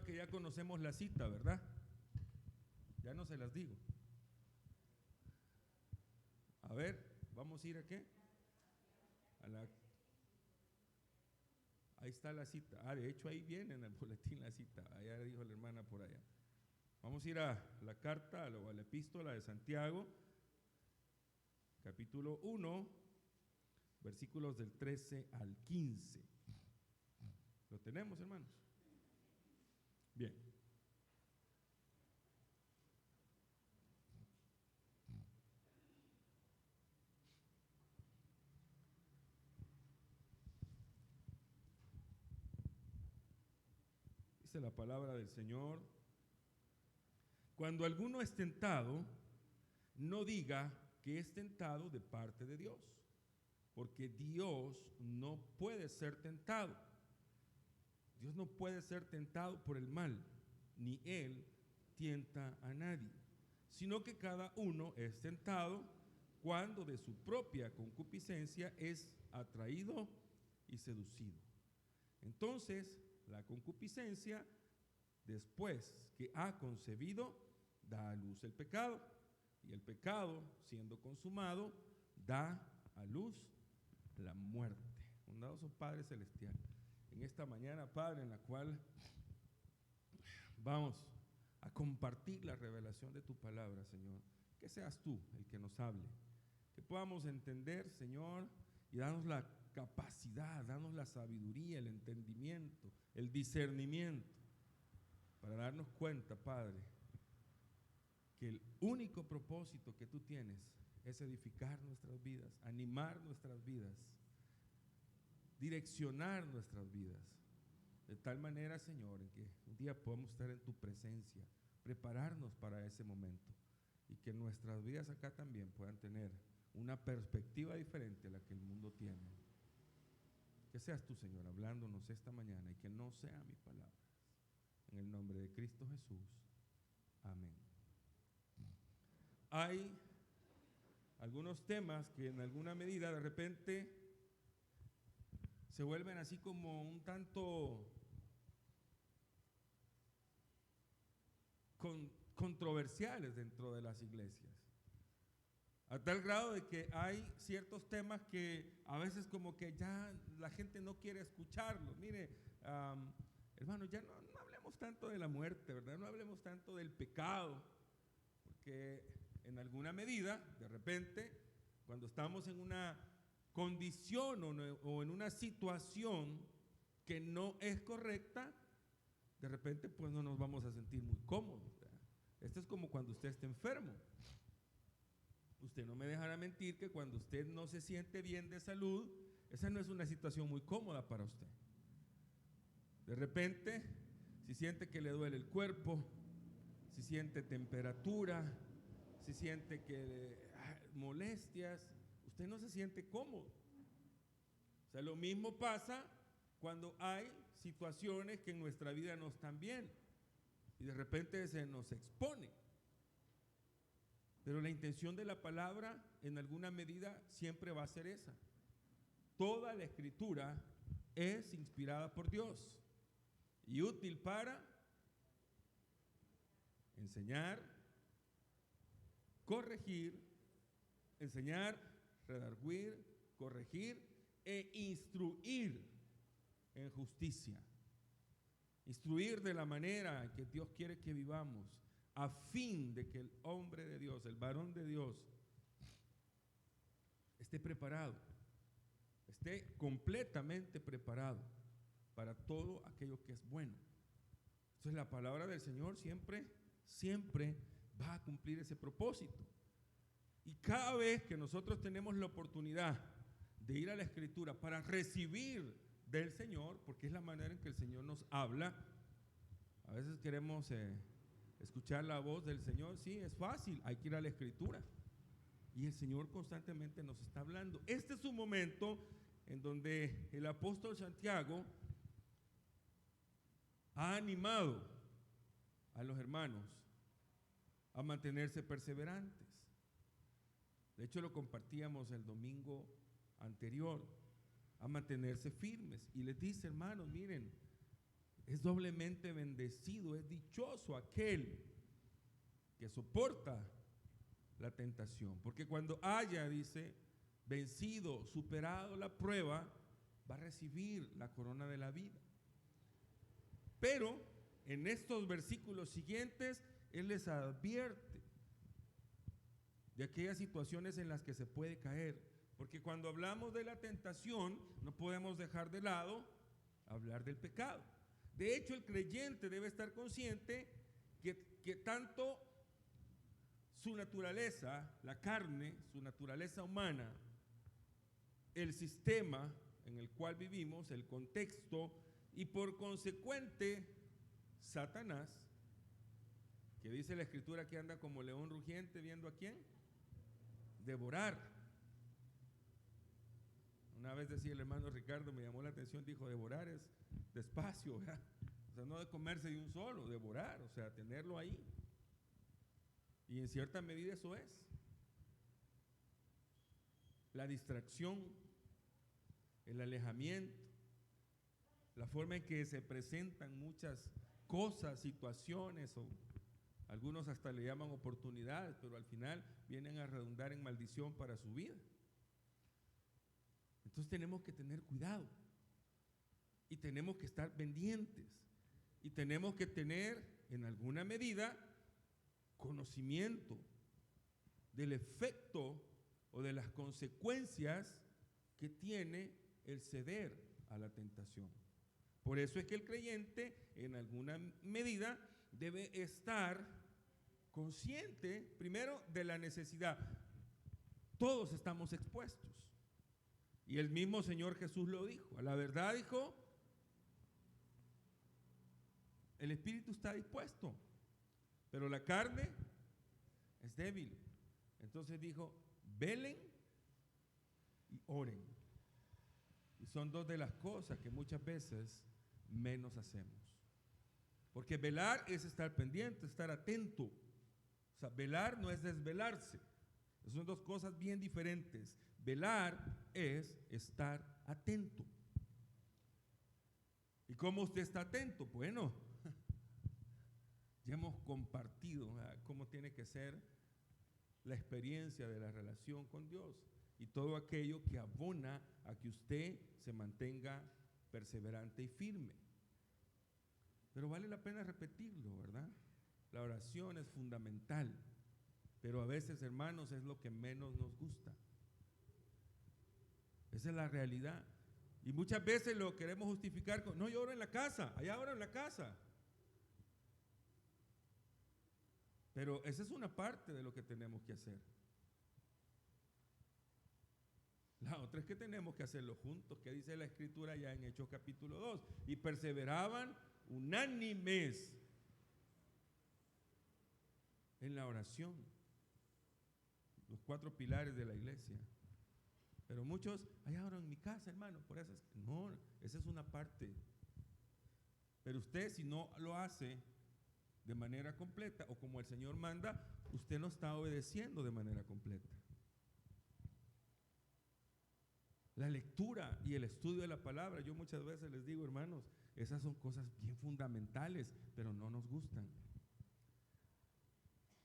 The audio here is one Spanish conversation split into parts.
Creo que ya conocemos la cita, ¿verdad? Ya no se las digo. A ver, vamos a ir a qué? Ahí está la cita. De hecho ahí viene en el boletín la cita. Allá dijo la hermana por allá. Vamos a ir a la carta, a la epístola de Santiago, capítulo 1, versículos del 13 al 15. ¿Lo tenemos, hermanos? Bien. Dice la palabra del Señor: cuando alguno es tentado, no diga que es tentado de parte de Dios, porque Dios no puede ser tentado. Dios no puede ser tentado por el mal, ni Él tienta a nadie, sino que cada uno es tentado cuando de su propia concupiscencia es atraído y seducido. Entonces, la concupiscencia, después que ha concebido, da a luz el pecado, y el pecado, siendo consumado, da a luz la muerte. Bondadoso Padre Celestial, en esta mañana, Padre, en la cual vamos a compartir la revelación de tu palabra, Señor, que seas tú el que nos hable, que podamos entender, Señor, y darnos la capacidad, darnos la sabiduría, el entendimiento, el discernimiento, para darnos cuenta, Padre, que el único propósito que tú tienes es edificar nuestras vidas, animar nuestras vidas, direccionar nuestras vidas, de tal manera, Señor, en que un día podamos estar en tu presencia, prepararnos para ese momento, y que nuestras vidas acá también puedan tener una perspectiva diferente a la que el mundo tiene. Que seas tú, Señor, hablándonos esta mañana, y que no sea mi palabra. En el nombre de Cristo Jesús. Amén. Hay algunos temas que en alguna medida de repente se vuelven así como un tanto controversiales dentro de las iglesias, a tal grado de que hay ciertos temas que a veces como que ya la gente no quiere escucharlos. Mire, hermano, ya no hablemos tanto de la muerte, ¿verdad? No hablemos tanto del pecado, porque en alguna medida, de repente, cuando estamos en una condición o en una situación que no es correcta, de repente pues no nos vamos a sentir muy cómodos, ¿verdad? Esto es como cuando usted está enfermo. Usted no me dejará mentir que cuando usted no se siente bien de salud, esa no es una situación muy cómoda para usted. De repente, si siente que le duele el cuerpo, si siente temperatura, si siente que molestias, usted no se siente cómodo. O sea, lo mismo pasa cuando hay situaciones que en nuestra vida no están bien y de repente se nos expone. Pero la intención de la palabra en alguna medida siempre va a ser esa. Toda la escritura es inspirada por Dios y útil para enseñar, corregir, redarguir, corregir e instruir en justicia. Instruir de la manera que Dios quiere que vivamos, a fin de que el hombre de Dios, el varón de Dios, esté preparado, esté completamente preparado para todo aquello que es bueno. Entonces la palabra del Señor siempre va a cumplir ese propósito. Y cada vez que nosotros tenemos la oportunidad de ir a la Escritura para recibir del Señor, porque es la manera en que el Señor nos habla, a veces queremos escuchar la voz del Señor. Sí, es fácil, hay que ir a la Escritura. Y el Señor constantemente nos está hablando. Este es un momento en donde el apóstol Santiago ha animado a los hermanos a mantenerse perseverantes. De hecho, lo compartíamos el domingo anterior, a mantenerse firmes. Y les dice, hermanos, miren, es doblemente bendecido, es dichoso aquel que soporta la tentación. Porque cuando haya, dice, vencido, superado la prueba, va a recibir la corona de la vida. Pero en estos versículos siguientes, Él les advierte de aquellas situaciones en las que se puede caer. Porque cuando hablamos de la tentación, no podemos dejar de lado hablar del pecado. De hecho, el creyente debe estar consciente que tanto su naturaleza, la carne, su naturaleza humana, el sistema en el cual vivimos, el contexto, y por consecuente, Satanás, que dice la Escritura que anda como león rugiente, ¿viendo a quién? Devorar. Una vez decía el hermano Ricardo, me llamó la atención, dijo, devorar es despacio, ¿verdad? O sea, no de comerse de un solo, devorar, o sea, tenerlo ahí. Y en cierta medida eso es. La distracción, el alejamiento, la forma en que se presentan muchas cosas, situaciones, o algunos hasta le llaman oportunidades, pero al final vienen a redundar en maldición para su vida. Entonces tenemos que tener cuidado y tenemos que estar pendientes y tenemos que tener en alguna medida conocimiento del efecto o de las consecuencias que tiene el ceder a la tentación. Por eso es que el creyente en alguna medida debe estar consciente primero de la necesidad. Todos estamos expuestos. Y el mismo Señor Jesús lo dijo. A la verdad dijo, el espíritu está dispuesto, pero la carne es débil. Entonces dijo, velen y oren. Y son dos de las cosas que muchas veces menos hacemos. Porque velar es estar pendiente, estar atento. O sea, velar no es desvelarse. Son dos cosas bien diferentes. Velar es estar atento. ¿Y cómo usted está atento? Bueno, ya hemos compartido cómo tiene que ser la experiencia de la relación con Dios y todo aquello que abona a que usted se mantenga perseverante y firme. Pero vale la pena repetirlo, ¿verdad? La oración es fundamental, pero a veces, hermanos, es lo que menos nos gusta. Esa es la realidad. Y muchas veces lo queremos justificar con, no, yo oro en la casa, allá oro en la casa. Pero esa es una parte de lo que tenemos que hacer. La otra es que tenemos que hacerlo juntos, que dice la Escritura ya en Hechos capítulo 2. Y perseveraban unánimes en la oración. Los 4 pilares de la iglesia. Pero muchos, allá oran en mi casa, hermano, por eso es, no, esa es una parte. Pero usted, si no lo hace de manera completa o como el Señor manda, usted no está obedeciendo de manera completa. La lectura y el estudio de la palabra, yo muchas veces les digo, hermanos, esas son cosas bien fundamentales, pero no nos gustan.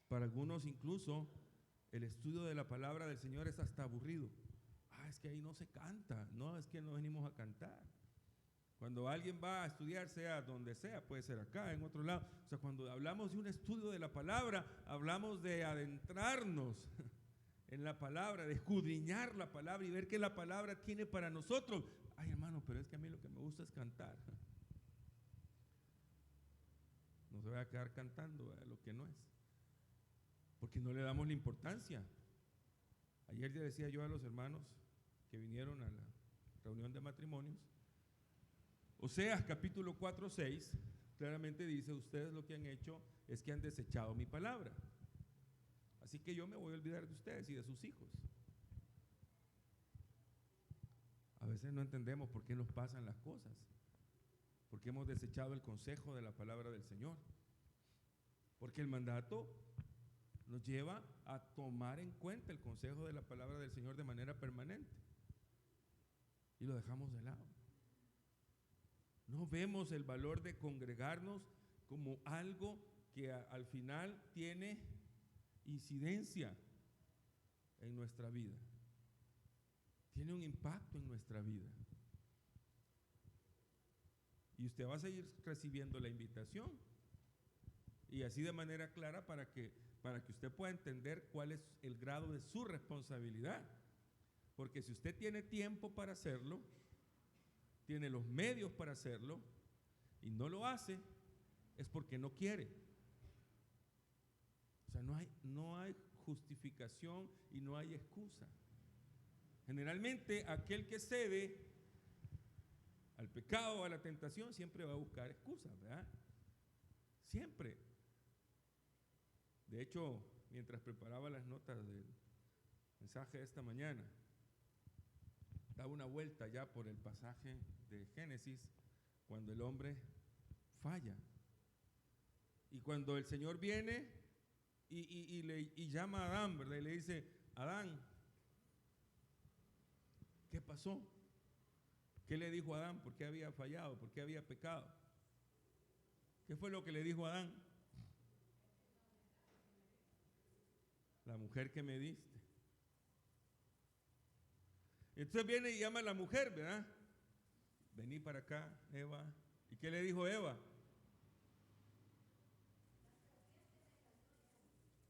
Para algunos incluso el estudio de la palabra del Señor es hasta aburrido. Es que ahí no se canta, no, es que no venimos a cantar. Cuando alguien va a estudiar, sea donde sea, puede ser acá, en otro lado, o sea, cuando hablamos de un estudio de la palabra, hablamos de adentrarnos en la palabra, de escudriñar la palabra y ver qué la palabra tiene para nosotros. Ay, hermano, pero es que a mí lo que me gusta es cantar. No se va a quedar cantando lo que no es, porque no le damos la importancia. Ayer ya decía yo a los hermanos que vinieron a la reunión de matrimonios, Oseas capítulo 4, 6, claramente dice, ustedes lo que han hecho es que han desechado mi palabra. Así que yo me voy a olvidar de ustedes y de sus hijos. A veces no entendemos por qué nos pasan las cosas, porque hemos desechado el consejo de la palabra del Señor. Porque el mandato nos lleva a tomar en cuenta el consejo de la palabra del Señor de manera permanente. Y lo dejamos de lado. No vemos el valor de congregarnos como algo que al final tiene incidencia en nuestra vida. Tiene un impacto en nuestra vida. Y usted va a seguir recibiendo la invitación. Y así de manera clara para que usted pueda entender cuál es el grado de su responsabilidad. Porque si usted tiene tiempo para hacerlo, tiene los medios para hacerlo, y no lo hace, es porque no quiere. O sea, no hay justificación y no hay excusa. Generalmente aquel que cede al pecado o a la tentación siempre va a buscar excusas, ¿verdad? Siempre. De hecho, mientras preparaba las notas del mensaje de esta mañana, daba una vuelta ya por el pasaje de Génesis cuando el hombre falla. Y cuando el Señor viene y llama a Adán, ¿verdad? Y le dice: Adán, ¿qué pasó? ¿Qué le dijo a Adán? ¿Por qué había fallado? ¿Por qué había pecado? ¿Qué fue lo que le dijo a Adán? La mujer que me diste. Entonces viene y llama a la mujer, ¿verdad? Vení para acá, Eva. ¿Y qué le dijo Eva?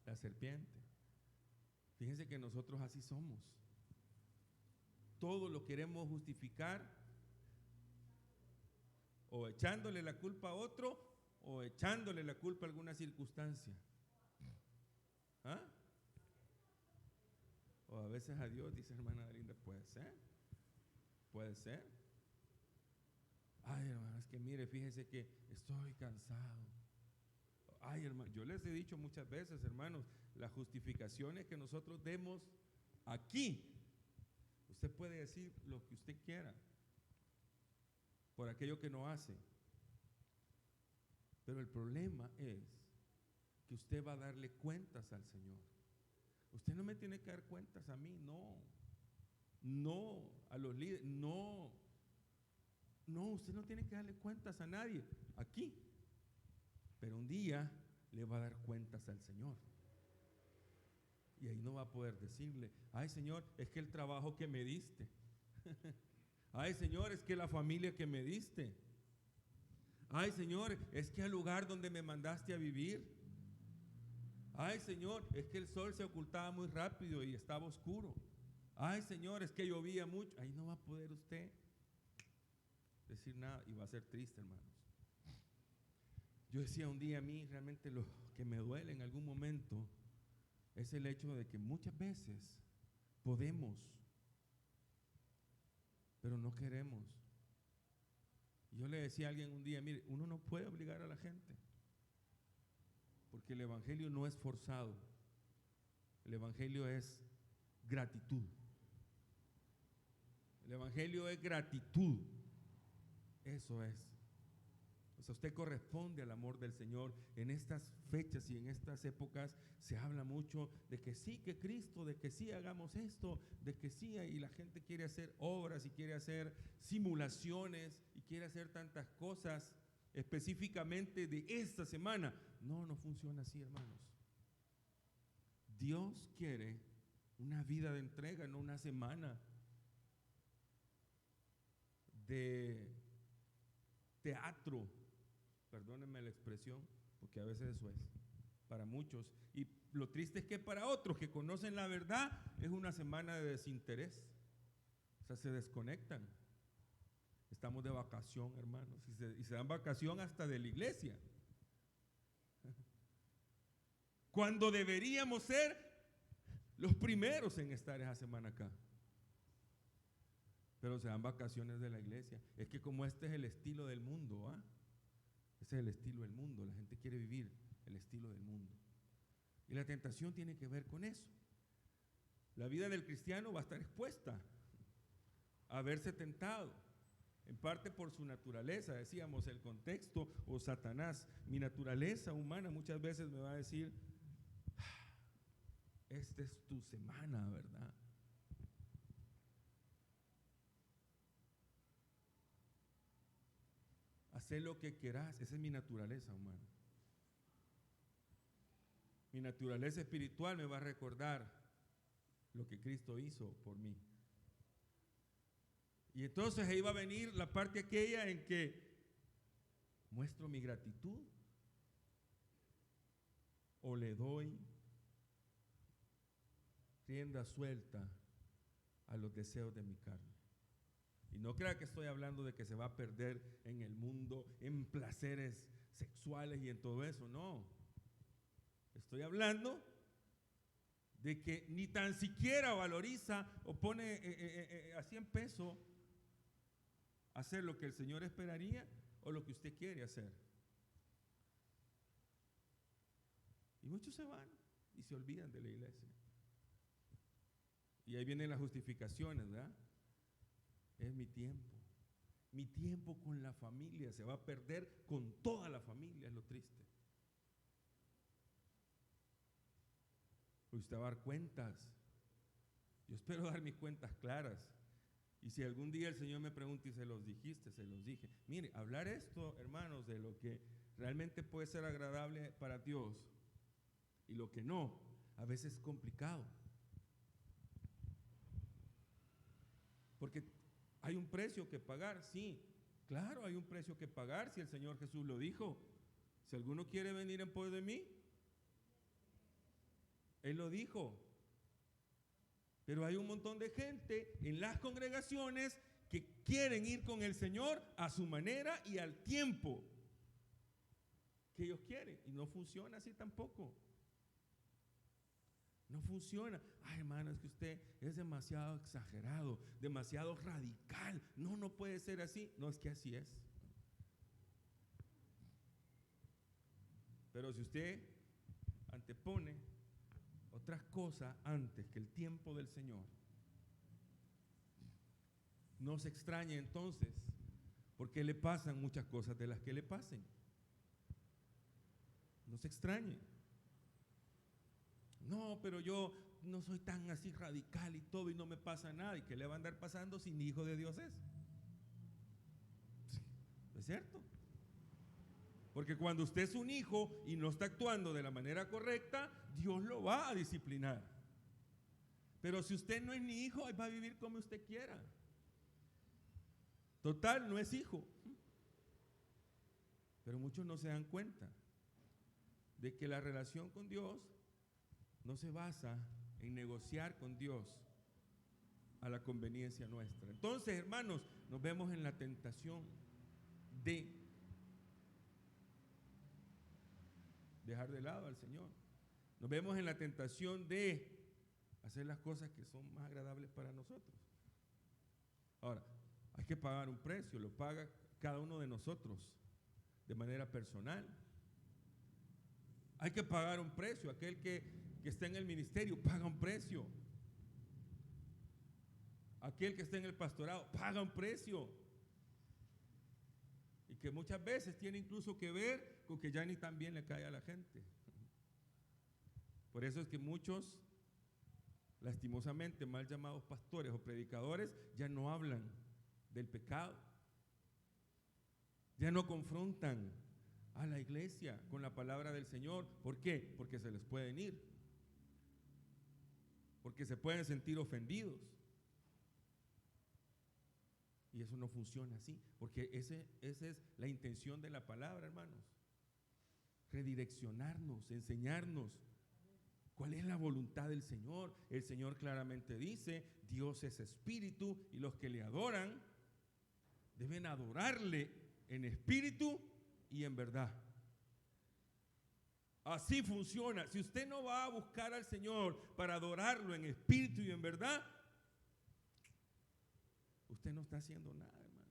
La serpiente. Fíjense que nosotros así somos. Todo lo queremos justificar, o echándole la culpa a otro, o echándole la culpa a alguna circunstancia. ¿Ah? O a veces a Dios, dice hermana Linda, puede ser. Puede ser. Ay, hermano, es que mire, fíjese que estoy cansado. Ay, hermano, yo les he dicho muchas veces, hermanos, las justificaciones que nosotros demos aquí, usted puede decir lo que usted quiera por aquello que no hace. Pero el problema es que usted va a darle cuentas al Señor. Usted no me tiene que dar cuentas a mí, no. No, a los líderes, no. No, usted no tiene que darle cuentas a nadie aquí. Pero un día le va a dar cuentas al Señor. Y ahí no va a poder decirle: ay, Señor, es que el trabajo que me diste. Ay, Señor, es que la familia que me diste. Ay, Señor, es que el lugar donde me mandaste a vivir. Ay, Señor, es que el sol se ocultaba muy rápido y estaba oscuro. Ay, Señor, es que llovía mucho. Ahí no va a poder usted decir nada y va a ser triste, hermanos. Yo decía un día, a mí realmente lo que me duele en algún momento es el hecho de que muchas veces podemos, pero no queremos. Y yo le decía a alguien un día: mire, uno no puede obligar a la gente, porque el evangelio no es forzado. El evangelio es gratitud. El evangelio es gratitud. Eso es. O sea, usted corresponde al amor del Señor. En estas fechas y en estas épocas se habla mucho de que sí, que Cristo, de que sí hagamos esto, de que sí, y la gente quiere hacer obras y quiere hacer simulaciones y quiere hacer tantas cosas específicamente de esta semana. No, no funciona así, hermanos. Dios quiere una vida de entrega, no una semana de teatro, perdónenme la expresión, porque a veces eso es para muchos, y lo triste es que para otros que conocen la verdad es una semana de desinterés. O sea, se desconectan. Estamos de vacación, hermanos, y se dan vacación hasta de la iglesia, cuando deberíamos ser los primeros en estar esa semana acá. Pero se dan vacaciones de la iglesia. Es que como este es el estilo del mundo, ¿ah? Ese es el estilo del mundo. La gente quiere vivir el estilo del mundo. Y la tentación tiene que ver con eso. La vida del cristiano va a estar expuesta a verse tentado, en parte por su naturaleza, decíamos, el contexto o Satanás. Mi naturaleza humana muchas veces me va a decir: esta es tu semana, ¿verdad? hacer lo que quieras. Esa es mi naturaleza humana. Mi naturaleza espiritual me va a recordar lo que Cristo hizo por mí. Y entonces ahí va a venir la parte aquella en que muestro mi gratitud o le doy rienda suelta a los deseos de mi carne. Y no crea que estoy hablando de que se va a perder en el mundo, en placeres sexuales y en todo eso, no. Estoy hablando de que ni tan siquiera valoriza o pone así en peso hacer lo que el Señor esperaría o lo que usted quiere hacer. Y muchos se van y se olvidan de la iglesia. Y ahí vienen las justificaciones, ¿verdad? Es mi tiempo. Mi tiempo con la familia se va a perder con toda la familia, es lo triste. Usted va a dar cuentas. Yo espero dar mis cuentas claras. Y si algún día el Señor me pregunta y se los dijiste, se los dije. Mire, hablar esto, hermanos, de lo que realmente puede ser agradable para Dios y lo que no, a veces es complicado. Porque hay un precio que pagar, sí, claro, hay un precio que pagar si el Señor Jesús lo dijo. Si alguno quiere venir en pos de mí, Él lo dijo. Pero hay un montón de gente en las congregaciones que quieren ir con el Señor a su manera y al tiempo que ellos quieren. Y no funciona así tampoco. No funciona. Ay, hermano, es que usted es demasiado exagerado, demasiado radical. No, no puede ser así. No, es que así es. Pero si usted antepone otras cosas antes que el tiempo del Señor, no se extrañe entonces porque le pasan muchas cosas de las que le pasen. No se extrañe. No, pero yo no soy tan así radical y todo y no me pasa nada. ¿Y qué le va a andar pasando si ni hijo de Dios es? ¿Es cierto? Porque cuando usted es un hijo y no está actuando de la manera correcta, Dios lo va a disciplinar. Pero si usted no es ni hijo, va a vivir como usted quiera. Total, no es hijo. Pero muchos no se dan cuenta de que la relación con Dios no se basa en negociar con Dios a la conveniencia nuestra. Entonces, hermanos, nos vemos en la tentación de dejar de lado al Señor. Nos vemos en la tentación de hacer las cosas que son más agradables para nosotros. Ahora, hay que pagar un precio, lo paga cada uno de nosotros de manera personal. Hay que pagar un precio, aquel que está en el ministerio paga un precio. Aquel que está en el pastorado paga un precio. Y que muchas veces tiene incluso que ver con que ya ni tan bien le cae a la gente. Por eso es que muchos, lastimosamente mal llamados pastores o predicadores, ya no hablan del pecado. Ya no confrontan a la iglesia con la palabra del Señor. ¿Por qué? Porque se les pueden ir. Porque se pueden sentir ofendidos. Y eso no funciona así, porque esa es la intención de la palabra, hermanos. Redireccionarnos, enseñarnos cuál es la voluntad del Señor. El Señor claramente dice, Dios es espíritu y los que le adoran deben adorarle en espíritu y en verdad. Así funciona. Si usted no va a buscar al Señor para adorarlo en espíritu y en verdad, usted no está haciendo nada, hermano.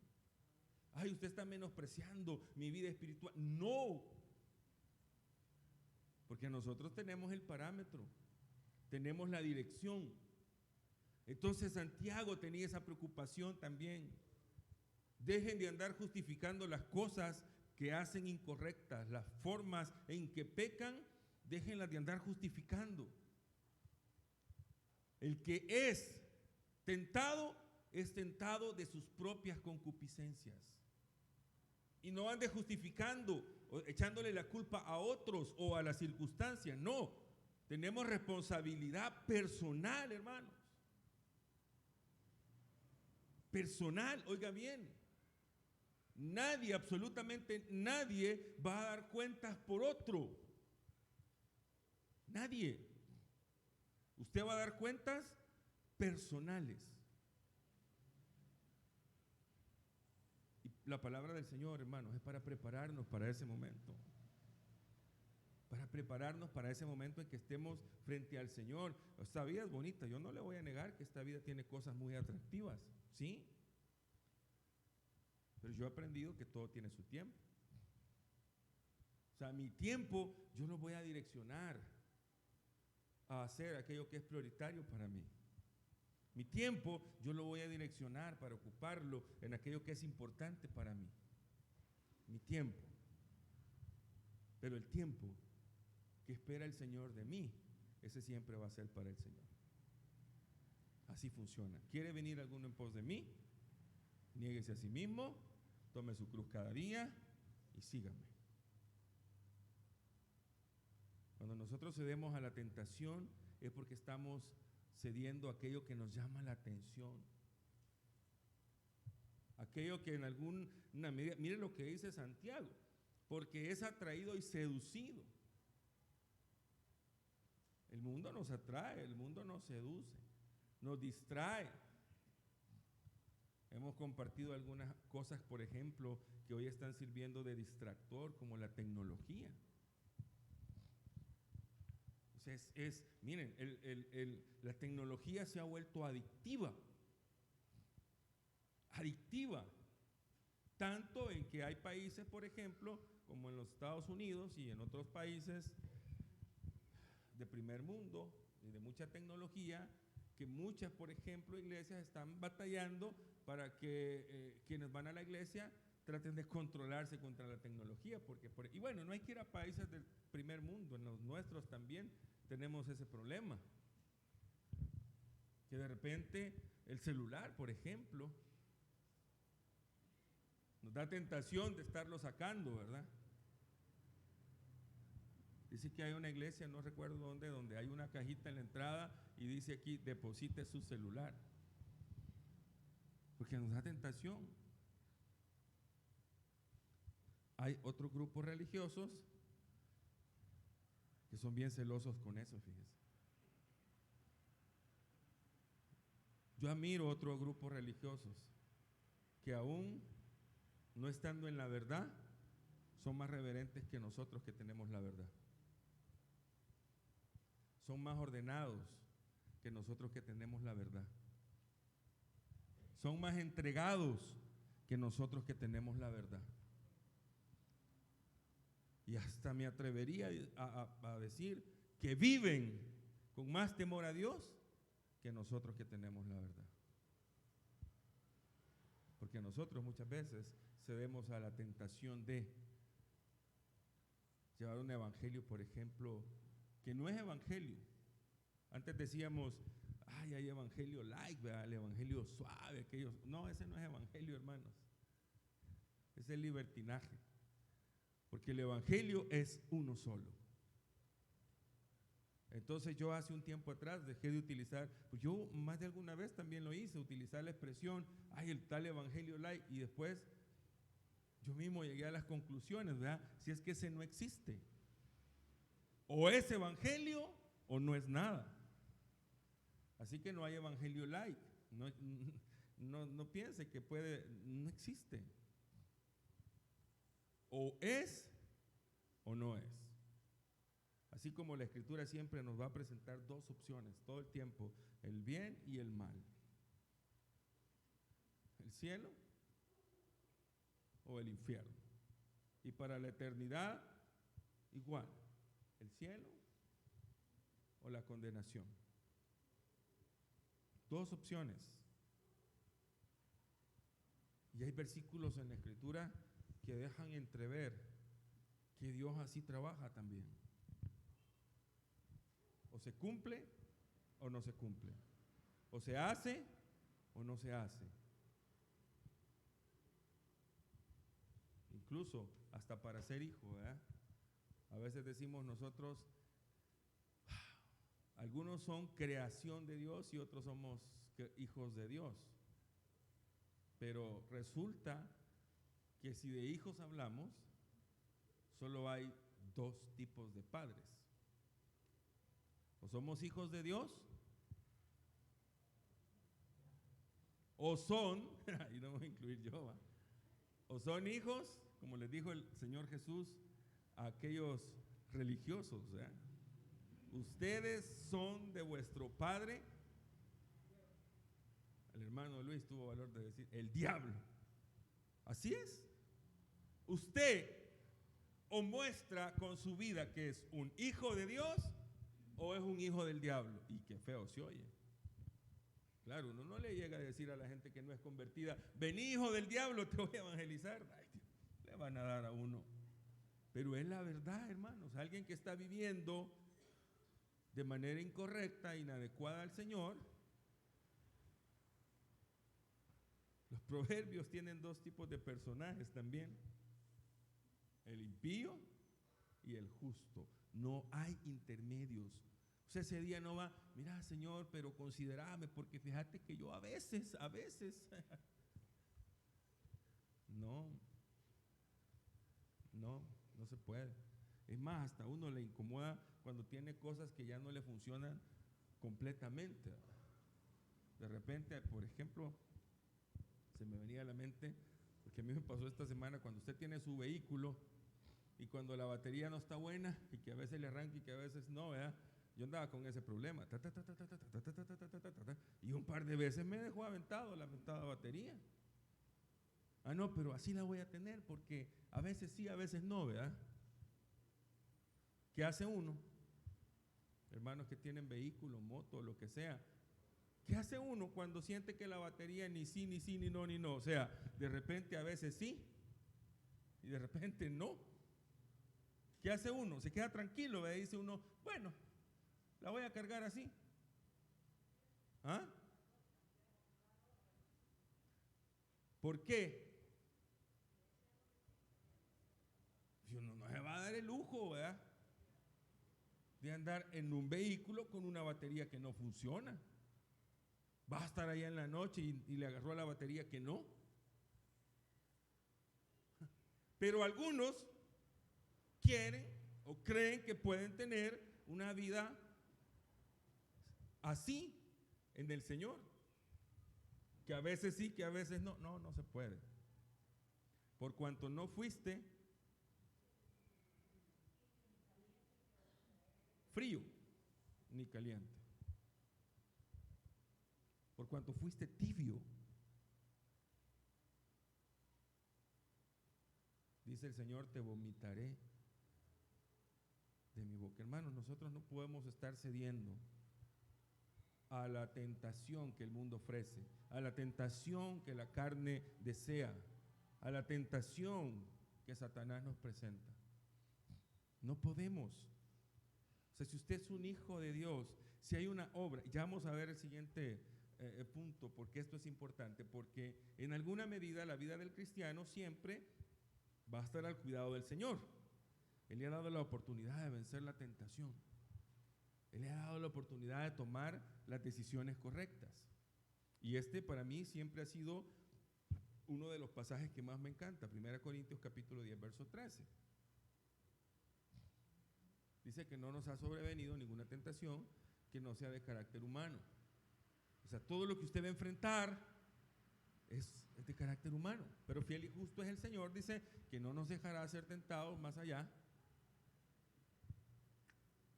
Ay, usted está menospreciando mi vida espiritual. No. Porque nosotros tenemos el parámetro, tenemos la dirección. Entonces Santiago tenía esa preocupación también. Dejen de andar justificando las cosas que hacen incorrectas, las formas en que pecan, déjenlas de andar justificando. El que es tentado de sus propias concupiscencias. Y no ande justificando o echándole la culpa a otros o a las circunstancias. No, tenemos responsabilidad personal, hermanos. Personal, oiga bien. Nadie, absolutamente nadie va a dar cuentas por otro. Nadie. Usted va a dar cuentas personales. Y la palabra del Señor, hermanos, es para prepararnos para ese momento. Para prepararnos para ese momento en que estemos frente al Señor. Esta vida es bonita. Yo no le voy a negar que esta vida tiene cosas muy atractivas. ¿Sí? Pero yo he aprendido que todo tiene su tiempo. O sea, mi tiempo yo lo voy a direccionar a hacer aquello que es prioritario para mí. Mi tiempo yo lo voy a direccionar para ocuparlo en aquello que es importante para mí. Mi tiempo. Pero el tiempo que espera el Señor de mí, ese siempre va a ser para el Señor. Así funciona. ¿Quiere venir alguno en pos de mí? Niéguese a sí mismo, tome su cruz cada día y sígame. Cuando nosotros cedemos a la tentación es porque estamos cediendo a aquello que nos llama la atención. Aquello que en alguna medida, mire lo que dice Santiago, porque es atraído y seducido. El mundo nos atrae, el mundo nos seduce, nos distrae. Hemos compartido algunas cosas, por ejemplo, que hoy están sirviendo de distractor, como la tecnología. Miren, la tecnología se ha vuelto adictiva. Adictiva. Tanto en que hay países, por ejemplo, como en los Estados Unidos y en otros países de primer mundo y de mucha tecnología, que muchas, por ejemplo, iglesias están batallando para que quienes van a la iglesia traten de controlarse contra la tecnología. Y bueno, no hay que ir a países del primer mundo, en los nuestros también tenemos ese problema. Que de repente el celular, por ejemplo, nos da tentación de estarlo sacando, ¿verdad? Dice que hay una iglesia, no recuerdo dónde, donde hay una cajita en la entrada y dice aquí, deposite su celular. Porque nos da tentación. Hay otros grupos religiosos que son bien celosos con eso, fíjese. Yo admiro otros grupos religiosos que aún no estando en la verdad, son más reverentes que nosotros que tenemos la verdad. Son más ordenados que nosotros que tenemos la verdad. Son más entregados que nosotros que tenemos la verdad. Y hasta me atrevería a decir que viven con más temor a Dios que nosotros que tenemos la verdad. Porque nosotros muchas veces cedemos a la tentación de llevar un evangelio, por ejemplo, que no es evangelio. Antes decíamos, ay, hay evangelio light, ¿verdad? El evangelio suave, aquellos. No, ese no es evangelio, hermanos. Es el libertinaje. Porque el evangelio es uno solo. Entonces yo hace un tiempo atrás dejé de utilizar, pues yo más de alguna vez también lo hice, utilizar la expresión, ay, el tal evangelio light, y después yo mismo llegué a las conclusiones, ¿verdad? Si es que ese no existe. O es evangelio o no es nada. Así que no hay evangelio light. No piense que puede, no existe. O es o no es. Así como la Escritura siempre nos va a presentar dos opciones todo el tiempo, el bien y el mal. El cielo o el infierno. Y para la eternidad, igual, el cielo o la condenación. Dos opciones. Y hay versículos en la Escritura que dejan entrever que Dios así trabaja también. O se cumple o no se cumple. O se hace o no se hace. incluso hasta para ser hijo, ¿verdad? A veces decimos nosotros, algunos son creación de Dios y otros somos hijos de Dios. Pero resulta que si de hijos hablamos, solo hay dos tipos de padres. O somos hijos de Dios, o son, ahí no voy a incluir yo, ¿va? O son hijos, como les dijo el Señor Jesús a aquellos religiosos, ¿verdad? Ustedes son de vuestro padre, el hermano Luis tuvo valor de decir, el diablo. Así es. Usted o muestra con su vida que es un hijo de Dios o es un hijo del diablo. Y qué feo se oye. Claro, uno no le llega a decir a la gente que no es convertida, ven hijo del diablo, te voy a evangelizar. Ay, le van a dar a uno. Pero es la verdad, hermanos. Alguien que está viviendo de manera incorrecta, inadecuada al Señor. Los proverbios tienen dos tipos de personajes también. El impío y el justo. No hay intermedios. Usted ese día no va, mira Señor, pero considérame, porque fíjate que yo a veces, no se puede. Es más, hasta uno le incomoda cuando tiene cosas que ya no le funcionan completamente. De repente, por ejemplo, se me venía a la mente, porque a mí me pasó esta semana, cuando usted tiene su vehículo y cuando la batería no está buena y que a veces le arranca y que a veces no, ¿verdad? Yo andaba con ese problema, y un par de veces me dejó aventado la aventada batería. Ah, no, pero así la voy a tener, porque a veces sí, a veces no, ¿verdad? ¿Qué hace uno? Hermanos que tienen vehículo, moto, lo que sea. ¿Qué hace uno cuando siente que la batería ni sí, ni sí, ni no, ni no? O sea, de repente a veces sí y de repente no. ¿Qué hace uno? Se queda tranquilo, ¿verdad? Dice uno, bueno, la voy a cargar así. ¿Ah? ¿Por qué? Si uno no se va a dar el lujo, ¿verdad?, de andar en un vehículo con una batería que no funciona. Va a estar allá en la noche y le agarró a la batería que no. Pero algunos quieren o creen que pueden tener una vida así en el Señor, que a veces sí, que a veces no. No se puede. Por cuanto no fuiste frío ni caliente, por cuanto fuiste tibio, dice el Señor, te vomitaré de mi boca. Hermanos, nosotros no podemos estar cediendo a la tentación que el mundo ofrece, a la tentación que la carne desea, a la tentación que Satanás nos presenta. No podemos. O sea, si usted es un hijo de Dios, si hay una obra, ya vamos a ver el siguiente punto, porque esto es importante, porque en alguna medida la vida del cristiano siempre va a estar al cuidado del Señor. Él le ha dado la oportunidad de vencer la tentación. Él le ha dado la oportunidad de tomar las decisiones correctas. Y este para mí siempre ha sido uno de los pasajes que más me encanta, 1 Corintios capítulo 10, verso 13. Dice que no nos ha sobrevenido ninguna tentación que no sea de carácter humano. O sea, todo lo que usted va a enfrentar es de carácter humano. Pero fiel y justo es el Señor, dice que no nos dejará ser tentados más allá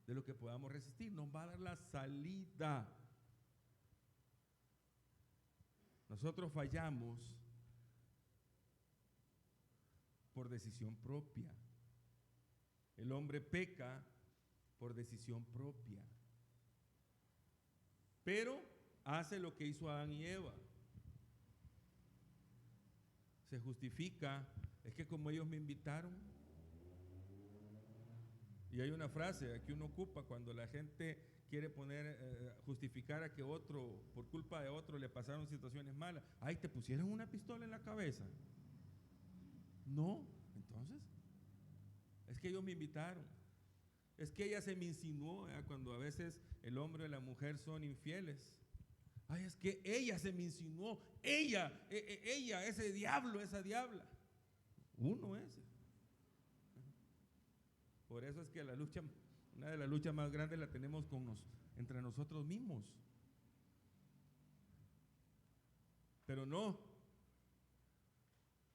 de lo que podamos resistir. Nos va a dar la salida. Nosotros fallamos por decisión propia. El hombre peca por decisión propia, pero hace lo que hizo Adán y Eva. Se justifica, es que como ellos me invitaron. Y hay una frase que uno ocupa cuando la gente quiere justificar a que otro, por culpa de otro, le pasaron situaciones malas. Ay, ¿te pusieron una pistola en la cabeza? No, Entonces, es que ellos me invitaron. Es que ella se me insinuó, cuando a veces el hombre y la mujer son infieles. Ay, es que ella se me insinuó. Ella, ese diablo, esa diabla. Uno ese. Por eso es que la lucha, una de las luchas más grandes la tenemos entre nosotros mismos. Pero no.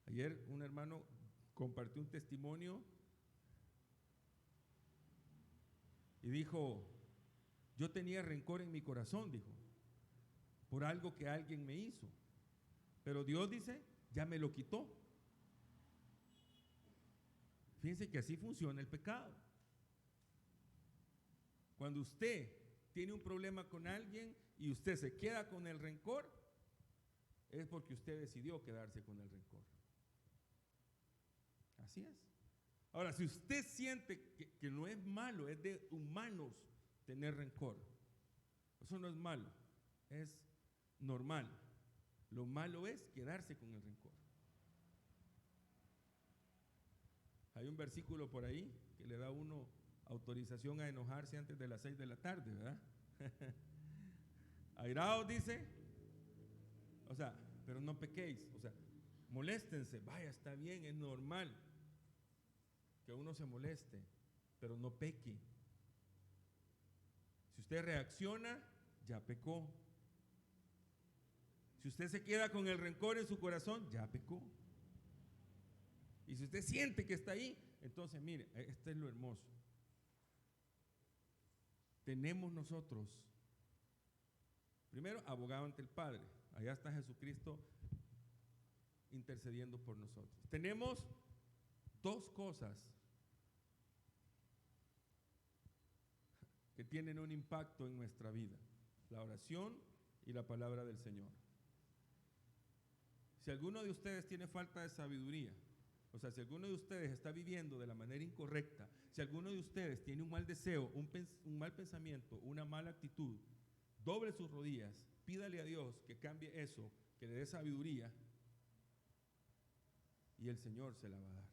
Ayer un hermano compartió un testimonio y dijo, yo tenía rencor en mi corazón, dijo, por algo que alguien me hizo. Pero Dios dice, ya me lo quitó. Fíjense que así funciona el pecado. Cuando usted tiene un problema con alguien y usted se queda con el rencor, es porque usted decidió quedarse con el rencor. Así es. Ahora, si usted siente que no es malo, es de humanos tener rencor, eso no es malo, es normal. Lo malo es quedarse con el rencor. Hay un versículo por ahí que le da a uno autorización a enojarse antes de las 6 de la tarde, ¿verdad? Airaos dice, o sea, pero no pequéis, o sea, moléstense, vaya, está bien, es normal que uno se moleste, pero no peque. Si usted reacciona, ya pecó. Si usted se queda con el rencor en su corazón, ya pecó. Y si usted siente que está ahí, entonces mire, esto es lo hermoso. Tenemos nosotros, primero, abogado ante el Padre. Allá está Jesucristo intercediendo por nosotros. Tenemos dos cosas que tienen un impacto en nuestra vida: la oración y la palabra del Señor. Si alguno de ustedes tiene falta de sabiduría, o sea, si alguno de ustedes está viviendo de la manera incorrecta, si alguno de ustedes tiene un mal deseo, un mal pensamiento, una mala actitud, doble sus rodillas, pídale a Dios que cambie eso, que le dé sabiduría, y el Señor se la va a dar.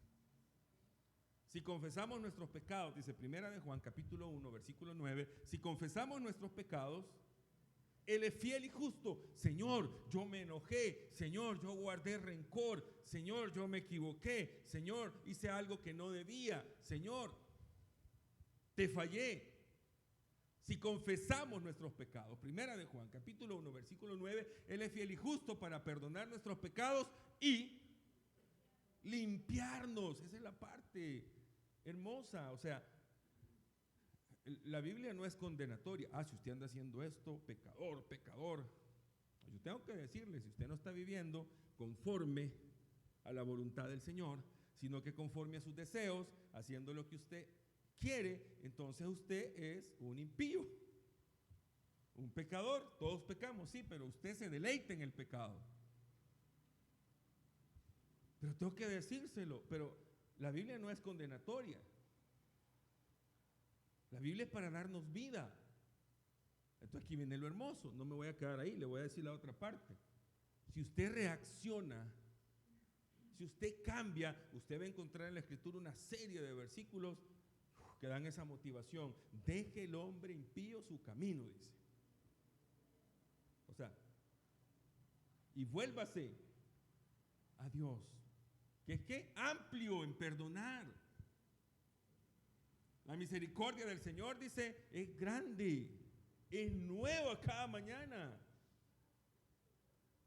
Si confesamos nuestros pecados, dice Primera de Juan capítulo 1, versículo 9, si confesamos nuestros pecados, Él es fiel y justo. Señor, yo me enojé. Señor, yo guardé rencor. Señor, yo me equivoqué. Señor, hice algo que no debía. Señor, te fallé. Si confesamos nuestros pecados, Primera de Juan capítulo 1, versículo 9, Él es fiel y justo para perdonar nuestros pecados y limpiarnos. Esa es la parte hermosa. O sea, la Biblia no es condenatoria. Si usted anda haciendo esto, pecador, pecador. Yo tengo que decirle, si usted no está viviendo conforme a la voluntad del Señor, sino que conforme a sus deseos, haciendo lo que usted quiere, entonces usted es un impío, un pecador. Todos pecamos, sí, pero usted se deleita en el pecado. Pero tengo que decírselo, pero la Biblia no es condenatoria. La Biblia es para darnos vida. Entonces aquí viene lo hermoso. No me voy a quedar ahí, le voy a decir la otra parte. Si usted reacciona, si usted cambia, usted va a encontrar en la Escritura una serie de versículos que dan esa motivación. Deje el hombre impío su camino, dice. O sea, y vuélvase a Dios, que es que amplio en perdonar. La misericordia del Señor, dice, es grande, es nueva cada mañana.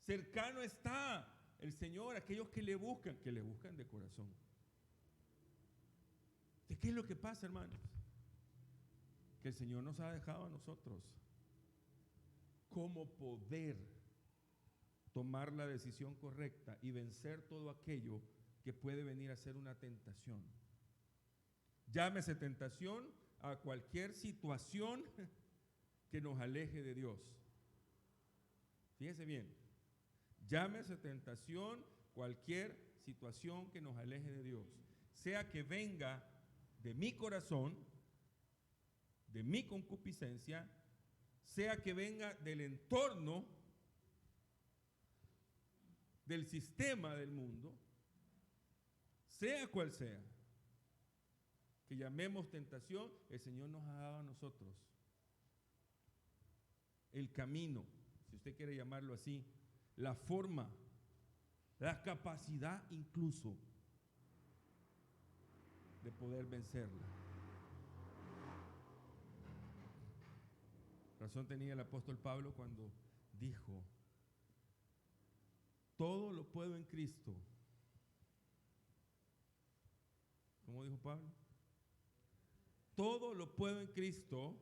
Cercano está el Señor a aquellos que le buscan de corazón. ¿De qué es lo que pasa, hermanos? Que el Señor nos ha dejado a nosotros cómo poder tomar la decisión correcta y vencer todo aquello que puede venir a ser una tentación. Llámese tentación a cualquier situación que nos aleje de Dios. Fíjese bien, llámese tentación cualquier situación que nos aleje de Dios, sea que venga de mi corazón, de mi concupiscencia, sea que venga del entorno, del sistema del mundo, sea cual sea, que llamemos tentación, el Señor nos ha dado a nosotros el camino, si usted quiere llamarlo así, la forma, la capacidad incluso de poder vencerla. Razón tenía el apóstol Pablo cuando dijo: todo lo puedo en Cristo. ¿Cómo dijo Pablo? Todo lo puedo en Cristo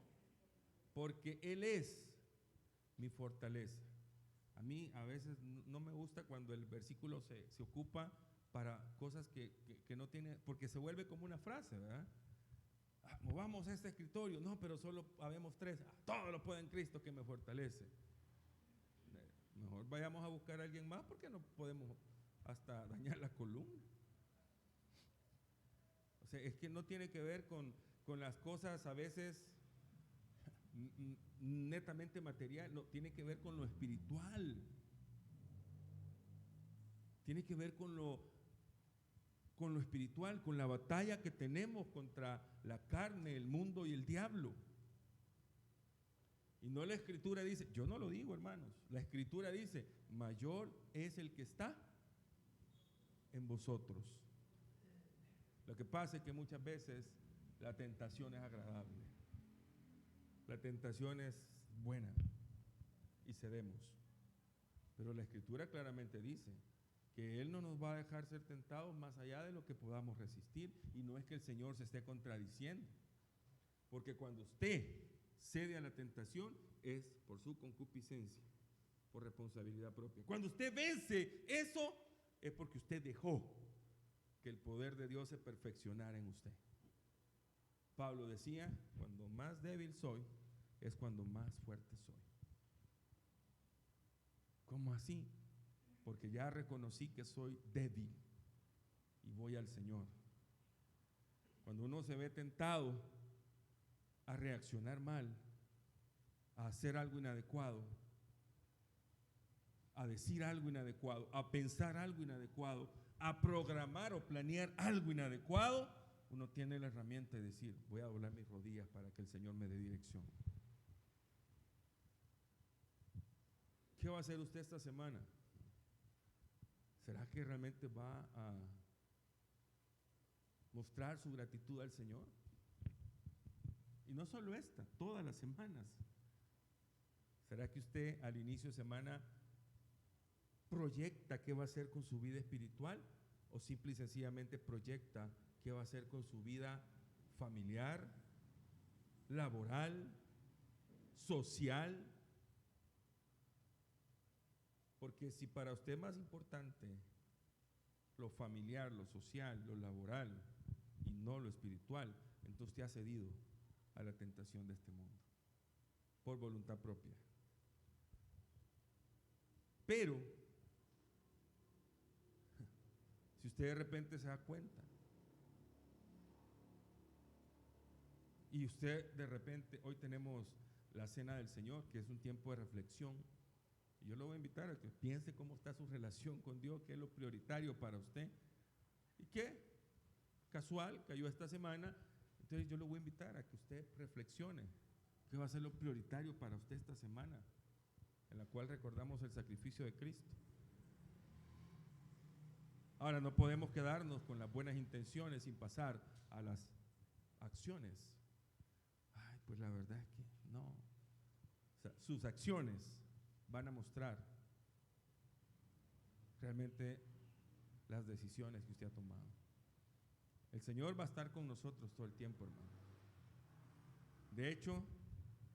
porque Él es mi fortaleza. A mí a veces no me gusta cuando el versículo se ocupa para cosas que no tiene, porque se vuelve como una frase, ¿verdad? Movamos este escritorio, no, pero solo habemos 3. Todo lo puedo en Cristo que me fortalece. Mejor vayamos a buscar a alguien más porque no podemos hasta dañar la columna. O sea, es que no tiene que ver con las cosas a veces netamente material, no, tiene que ver con lo espiritual. Tiene que ver con lo espiritual, con la batalla que tenemos contra la carne, el mundo y el diablo. Y no la Escritura dice, yo no lo digo, hermanos, la Escritura dice, mayor es el que está en vosotros. Lo que pasa es que muchas veces la tentación es agradable, la tentación es buena y cedemos. Pero la Escritura claramente dice que Él no nos va a dejar ser tentados más allá de lo que podamos resistir, y no es que el Señor se esté contradiciendo, porque cuando usted cede a la tentación es por su concupiscencia, por responsabilidad propia. Cuando usted vence eso es porque usted dejó que el poder de Dios se perfeccionara en usted. Pablo decía, cuando más débil soy es cuando más fuerte soy. ¿Cómo así? Porque ya reconocí que soy débil y voy al Señor. Cuando uno se ve tentado a reaccionar mal, a hacer algo inadecuado, a decir algo inadecuado, a pensar algo inadecuado, a programar o planear algo inadecuado, uno tiene la herramienta de decir, voy a doblar mis rodillas para que el Señor me dé dirección. ¿Qué va a hacer usted esta semana? ¿Será que realmente va a mostrar su gratitud al Señor? Y no solo esta, todas las semanas. ¿Será que usted al inicio de semana proyecta qué va a hacer con su vida espiritual? ¿O simple y sencillamente proyecta qué va a hacer con su vida familiar, laboral, social? Porque si para usted es más importante lo familiar, lo social, lo laboral y no lo espiritual, entonces usted ha cedido a la tentación de este mundo por voluntad propia. Pero si usted de repente se da cuenta y usted de repente, hoy tenemos la cena del Señor, que es un tiempo de reflexión, y yo lo voy a invitar a que piense cómo está su relación con Dios, qué es lo prioritario para usted, y qué casual cayó esta semana. Entonces yo lo voy a invitar a que usted reflexione qué va a ser lo prioritario para usted esta semana, en la cual recordamos el sacrificio de Cristo. Ahora, no podemos quedarnos con las buenas intenciones sin pasar a las acciones. Ay, pues la verdad es que no. O sea, sus acciones van a mostrar realmente las decisiones que usted ha tomado. El Señor va a estar con nosotros todo el tiempo, hermano. De hecho,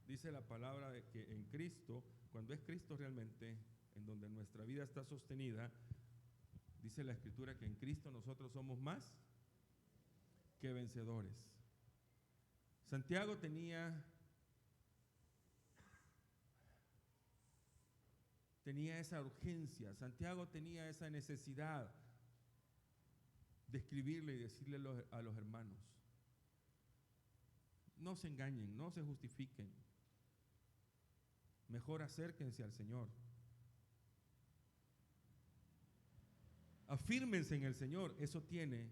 dice la palabra de que en Cristo, cuando es Cristo realmente en donde nuestra vida está sostenida, dice la Escritura que en Cristo nosotros somos más que vencedores. Santiago tenía esa urgencia, Santiago tenía esa necesidad de escribirle y decirle a los hermanos, no se engañen, no se justifiquen, mejor acérquense al Señor, afírmense en el Señor. Eso tiene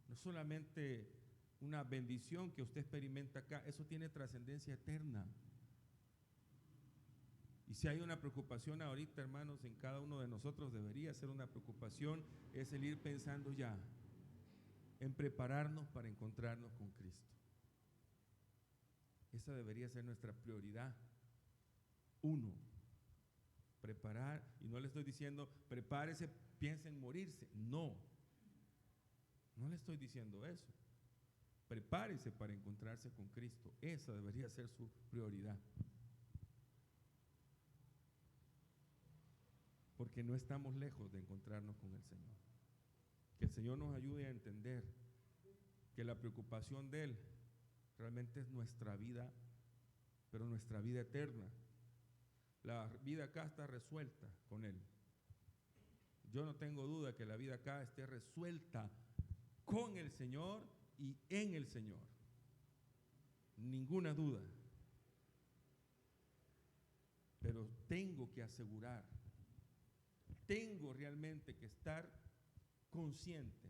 No solamente una bendición que usted experimenta acá, eso tiene trascendencia eterna. Y si hay una preocupación ahorita, hermanos, en cada uno de nosotros debería ser una preocupación, es el ir pensando ya en prepararnos para encontrarnos con Cristo. Esa debería ser nuestra prioridad. Uno, preparar, y no le estoy diciendo prepárese, piense en morirse, no le estoy diciendo eso. Prepárese para encontrarse con Cristo, esa debería ser su prioridad. Porque no estamos lejos de encontrarnos con el Señor. Que el Señor nos ayude a entender que la preocupación de Él realmente es nuestra vida, pero nuestra vida eterna. La vida acá está resuelta con Él. Yo no tengo duda que la vida acá esté resuelta con el Señor y en el Señor. Ninguna duda. Pero tengo que asegurar, tengo realmente que estar consciente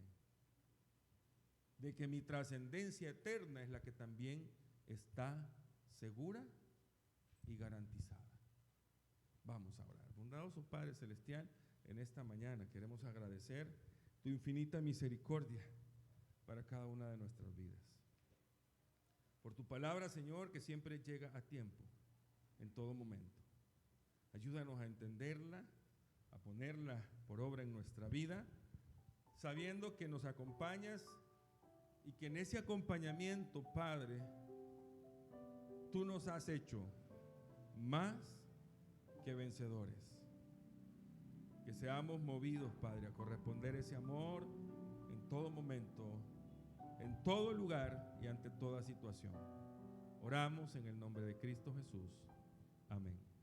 de que mi trascendencia eterna es la que también está segura y garantizada. Vamos a orar. Bondadoso Padre Celestial, en esta mañana queremos agradecer tu infinita misericordia para cada una de nuestras vidas. Por tu palabra, Señor, que siempre llega a tiempo, en todo momento. Ayúdanos a entenderla, a ponerla por obra en nuestra vida, sabiendo que nos acompañas y que en ese acompañamiento, Padre, tú nos has hecho más que vencedores. Que seamos movidos, Padre, a corresponder ese amor en todo momento, en todo lugar y ante toda situación. Oramos en el nombre de Cristo Jesús. Amén.